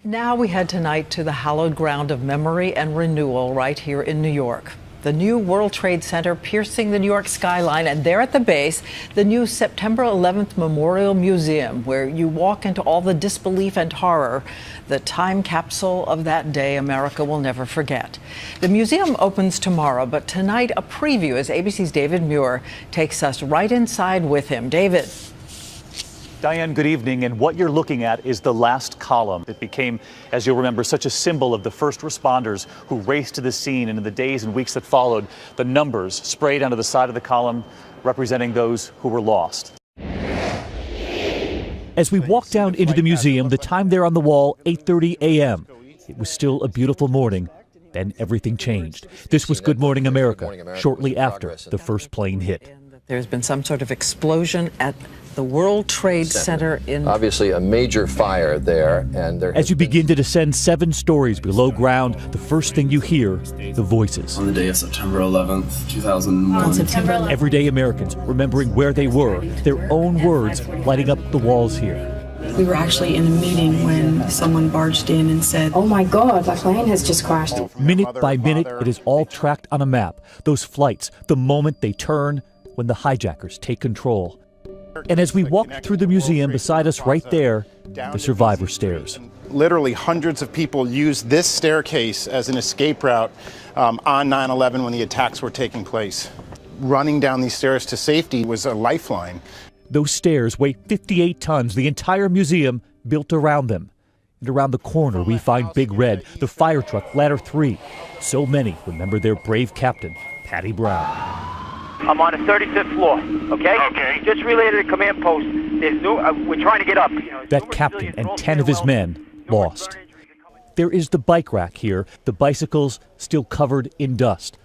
Now we head tonight to the hallowed ground of memory and renewal right here in New York. The new World Trade Center piercing the New York skyline, and there at the base, the new September 11th Memorial Museum, where you walk into all the disbelief and horror, the time capsule of that day America will never forget. The museum opens tomorrow, but tonight a preview as ABC's David Muir takes us right inside with him. David. Diane, good evening. And what you're looking at is the last column. It became, as you'll remember, such a symbol of the first responders who raced to the scene. And in the days and weeks that followed, the numbers sprayed onto the side of the column representing those who were lost. As we walk down into the museum, the time there on the wall, 8:30 a.m. It was still a beautiful morning. Then everything changed. This was Good Morning America, shortly after the first plane hit. There's been some sort of explosion at the World Trade Center in... Obviously a major fire there. And as you begin to descend 7 stories below ground, the first thing you hear, the voices. On the day of September 11th, 2001. Everyday Americans remembering where they were, their own words lighting up the walls here. We were actually in a meeting when someone barged in and said, "Oh my God, my plane has just crashed." Minute by minute, it is all tracked on a map. Those flights, the moment they turn, when the hijackers take control. And as we walk through the museum, beside us right there, the survivor stairs. Literally hundreds of people used this staircase as an escape route on 9/11 when the attacks were taking place. Running down these stairs to safety was a lifeline. Those stairs weigh 58 tons, the entire museum built around them. And around the corner, we find Big Red, the fire truck, Ladder 3. So many remember their brave captain, Patty Brown. I'm on the 35th floor, okay? Okay. Just relay to the command post. There's we're trying to get up. That captain and 10 of his men lost. There is the bike rack here, the bicycles still covered in dust.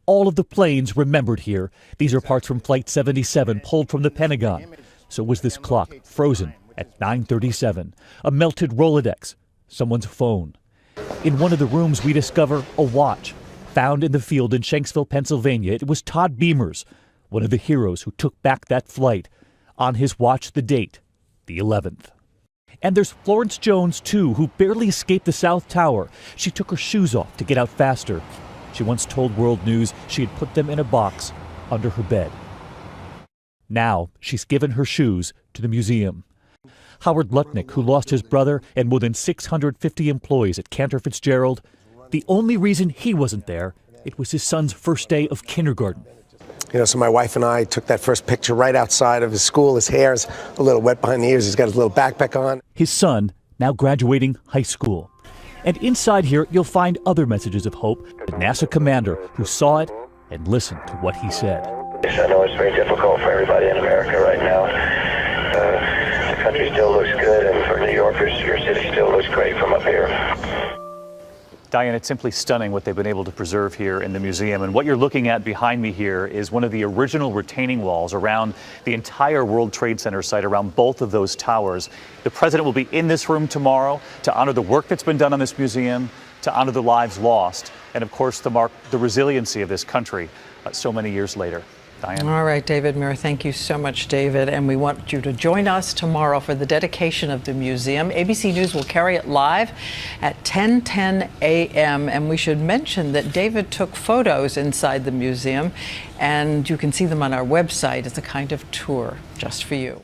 All of the planes remembered here. These are parts from Flight 77 pulled from the Pentagon. So was this clock, frozen at 9:37. A melted Rolodex, someone's phone. In one of the rooms, we discover a watch. Found in the field in Shanksville, Pennsylvania. It was Todd Beamer's, one of the heroes who took back that flight. On his watch, the date, the 11th. And there's Florence Jones, too, who barely escaped the South Tower. She took her shoes off to get out faster. She once told World News she had put them in a box under her bed. Now she's given her shoes to the museum. Howard Lutnick, who lost his brother and more than 650 employees at Cantor Fitzgerald, the only reason he wasn't there, it was his son's first day of kindergarten. You know, so my wife and I took that first picture right outside of his school. His hair's a little wet behind the ears. He's got his little backpack on. His son, now graduating high school. And inside here, you'll find other messages of hope. The NASA commander who saw it and listened to what he said. I know it's very difficult for everybody in America right now. The country still looks good, and for New Yorkers, your city still looks great from up here. Diane, it's simply stunning what they've been able to preserve here in the museum. And what you're looking at behind me here is one of the original retaining walls around the entire World Trade Center site, around both of those towers. The president will be in this room tomorrow to honor the work that's been done on this museum, to honor the lives lost, and of course to mark the resiliency of this country so many years later. Diane. All right, David Muir, thank you so much, David. And we want you to join us tomorrow for the dedication of the museum. ABC News will carry it live at 10:10 a.m. And we should mention that David took photos inside the museum, and you can see them on our website as a kind of tour just for you.